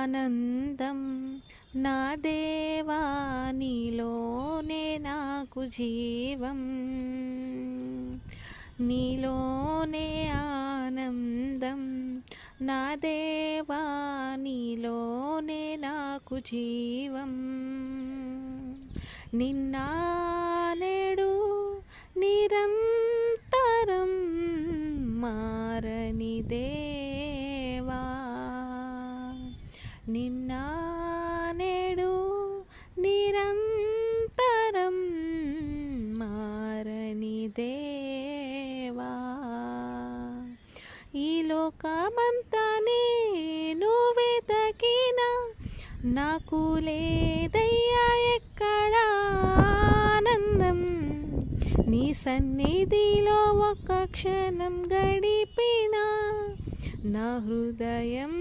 ఆనందం నా దేవా నీలోనే నాకు జీవం, నీలోనే ఆనందం నా దేవా నీలోనే నాకు జీవం. నిన్న నేడు నిరంతరం మారని దేవా, నిన్న నేడు నిరంతరం మారని దేవా. ఈ లోకమంతా నేను వెతకినా నాకు లేదయ్యా ఎక్కడ ఆనందం, నీ సన్నిధిలో ఒక్క క్షణం గడిపినా నా హృదయం